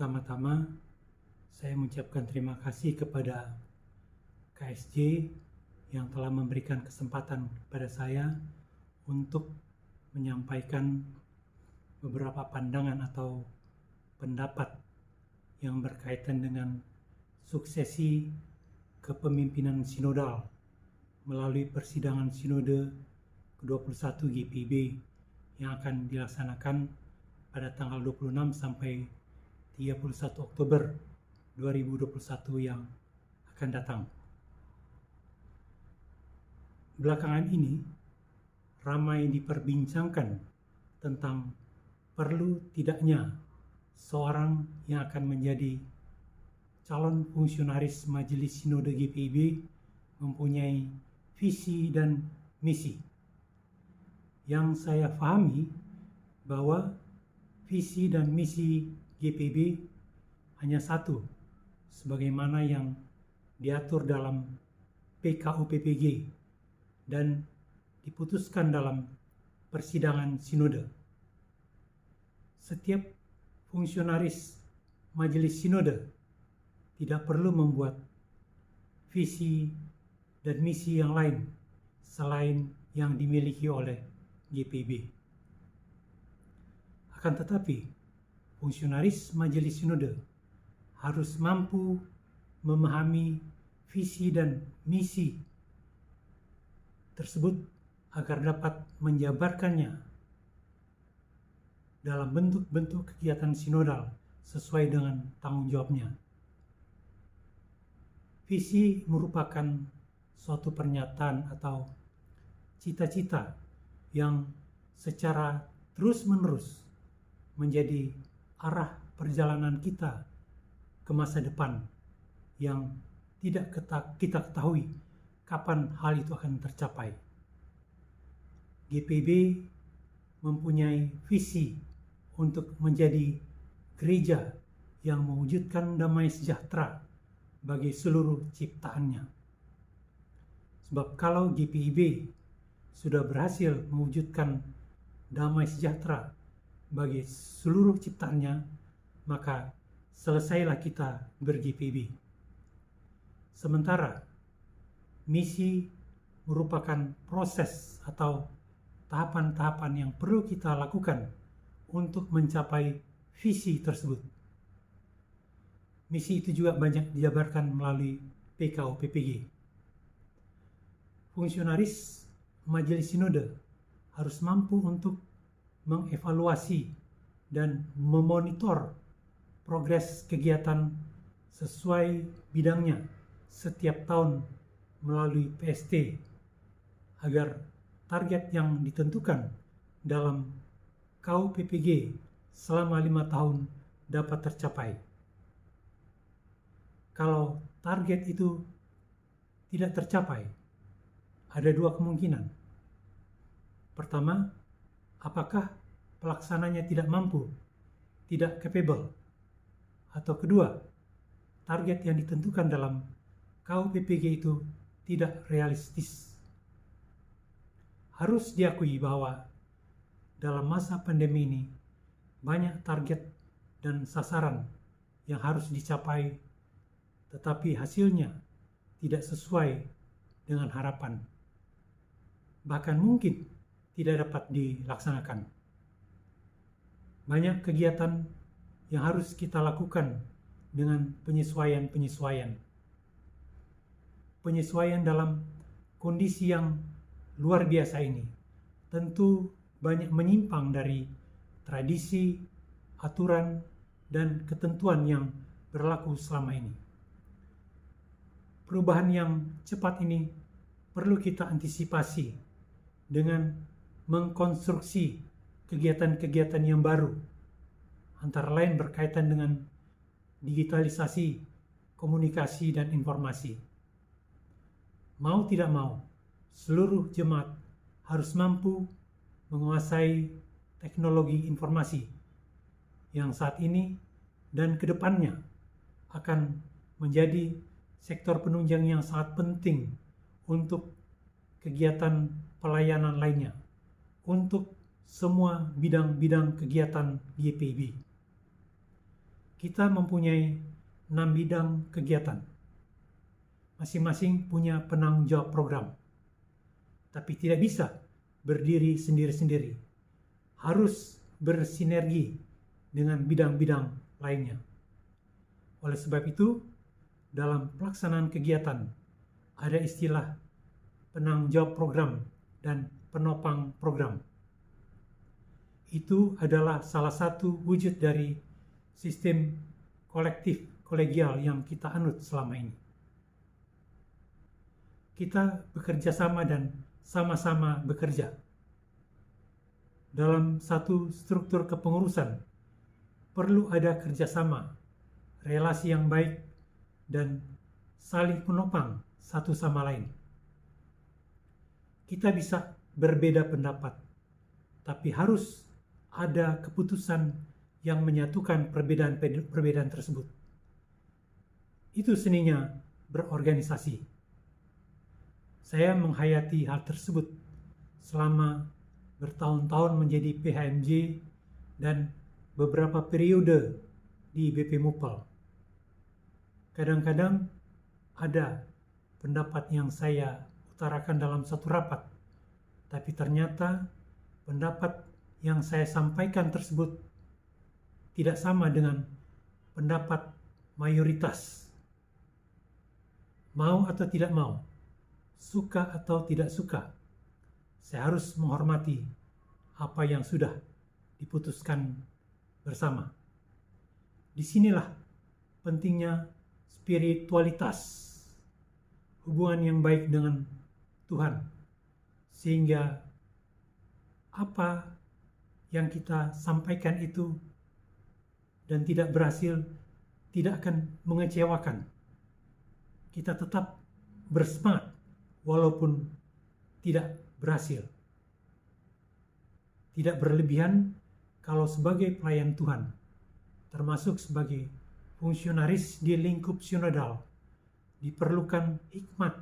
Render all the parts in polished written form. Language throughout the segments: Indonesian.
Pertama-tama, saya mengucapkan terima kasih kepada KSJ yang telah memberikan kesempatan kepada saya untuk menyampaikan beberapa pandangan atau pendapat yang berkaitan dengan suksesi kepemimpinan sinodal melalui persidangan Sinode ke-21 GPIB yang akan dilaksanakan pada tanggal 26 sampai 31 Oktober 2021 yang akan datang. Belakangan ini ramai diperbincangkan tentang perlu tidaknya seorang yang akan menjadi calon fungsionaris Majelis Sinode GPIB mempunyai visi dan misi. Yang saya pahami bahwa visi dan misi GPIB hanya satu, sebagaimana yang diatur dalam PKUPPG dan diputuskan dalam persidangan sinode. Setiap fungsionaris Majelis Sinode tidak perlu membuat visi dan misi yang lain selain yang dimiliki oleh GPIB. Akan tetapi, fungsionaris Majelis Sinode harus mampu memahami visi dan misi tersebut agar dapat menjabarkannya dalam bentuk-bentuk kegiatan sinodal sesuai dengan tanggung jawabnya. Visi merupakan suatu pernyataan atau cita-cita yang secara terus-menerus menjadi arah perjalanan kita ke masa depan yang tidak kita ketahui kapan hal itu akan tercapai. GPIB mempunyai visi untuk menjadi gereja yang mewujudkan damai sejahtera bagi seluruh ciptaannya. Sebab kalau GPIB sudah berhasil mewujudkan damai sejahtera bagi seluruh ciptaannya, maka selesailah kita ber-GPIB. Sementara misi merupakan proses atau tahapan-tahapan yang perlu kita lakukan untuk mencapai visi tersebut. Misi itu juga banyak dijabarkan melalui PKUPPG. Fungsionaris Majelis Sinode harus mampu untuk mengevaluasi dan memonitor progres kegiatan sesuai bidangnya setiap tahun melalui PST agar target yang ditentukan dalam KUPPG selama 5 tahun dapat tercapai. Kalau target itu tidak tercapai, ada dua kemungkinan. Pertama, apakah pelaksananya tidak mampu, tidak capable? Atau kedua, target yang ditentukan dalam KUPPG itu tidak realistis. Harus diakui bahwa dalam masa pandemi ini banyak target dan sasaran yang harus dicapai, tetapi hasilnya tidak sesuai dengan harapan. Bahkan mungkin tidak dapat dilaksanakan. Banyak kegiatan yang harus kita lakukan dengan penyesuaian-penyesuaian. Penyesuaian dalam kondisi yang luar biasa ini tentu banyak menyimpang dari tradisi, aturan, dan ketentuan yang berlaku selama ini. Perubahan yang cepat ini perlu kita antisipasi dengan mengkonstruksi kegiatan-kegiatan yang baru, antara lain berkaitan dengan digitalisasi, komunikasi, dan informasi. Mau tidak mau, seluruh jemaat harus mampu menguasai teknologi informasi yang saat ini dan ke depannya akan menjadi sektor penunjang yang sangat penting untuk kegiatan pelayanan lainnya, untuk semua bidang-bidang kegiatan GPIB. kita mempunyai 6 bidang kegiatan. Masing-masing punya penanggung jawab program. Tapi tidak bisa berdiri sendiri-sendiri. Harus bersinergi dengan bidang-bidang lainnya. Oleh sebab itu, dalam pelaksanaan kegiatan ada istilah penanggung jawab program dan penopang program. Itu adalah salah satu wujud dari sistem kolektif kolegial yang kita anut selama ini. Kita bekerja sama dan sama-sama bekerja. Dalam satu struktur kepengurusan, perlu ada kerjasama, relasi yang baik, dan saling menopang satu sama lain. Kita bisa berbeda pendapat, tapi harus ada keputusan yang menyatukan perbedaan tersebut. Itu seninya berorganisasi. Saya menghayati hal tersebut selama bertahun-tahun menjadi PHMJ dan beberapa periode di BP Mupel. Kadang-kadang ada pendapat yang saya utarakan dalam satu rapat, tapi ternyata pendapat yang saya sampaikan tersebut tidak sama dengan pendapat mayoritas. Mau atau tidak mau, suka atau tidak suka, saya harus menghormati apa yang sudah diputuskan bersama. Disinilah pentingnya spiritualitas, hubungan yang baik dengan Tuhan, sehingga apa yang kita sampaikan itu dan tidak berhasil tidak akan mengecewakan. Kita tetap bersemangat walaupun tidak berhasil. Tidak berlebihan kalau sebagai pelayan Tuhan, termasuk sebagai fungsionaris di lingkup sinodal, diperlukan hikmat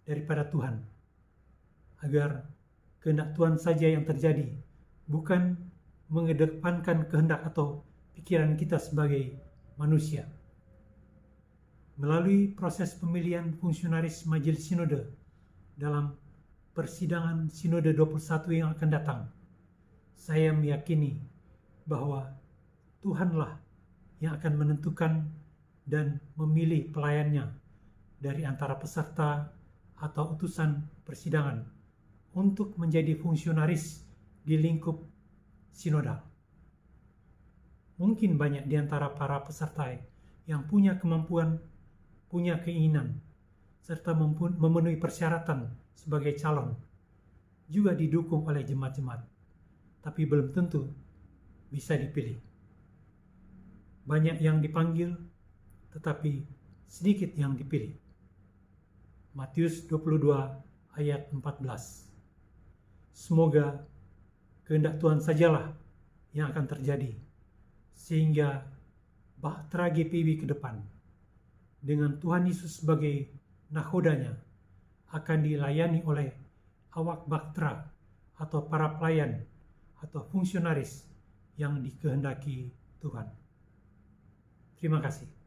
daripada Tuhan, agar kehendak Tuhan saja yang terjadi, bukan mengedepankan kehendak atau pikiran kita sebagai manusia. Melalui proses pemilihan fungsionaris Majelis Sinode dalam persidangan Sinode 21 yang akan datang, saya meyakini bahwa Tuhanlah yang akan menentukan dan memilih pelayannya dari antara peserta atau utusan persidangan untuk menjadi fungsionaris di lingkup sinodal. Mungkin banyak di antara para peserta yang punya kemampuan, punya keinginan, serta memenuhi persyaratan sebagai calon, juga didukung oleh jemaat-jemaat, tapi belum tentu bisa dipilih. Banyak yang dipanggil, tetapi sedikit yang dipilih. Matius 22 ayat 14. Semoga kehendak Tuhan sajalah yang akan terjadi, sehingga bahtera GPIB ke depan dengan Tuhan Yesus sebagai nahodanya akan dilayani oleh awak bahtera atau para pelayan atau fungsionaris yang dikehendaki Tuhan. Terima kasih.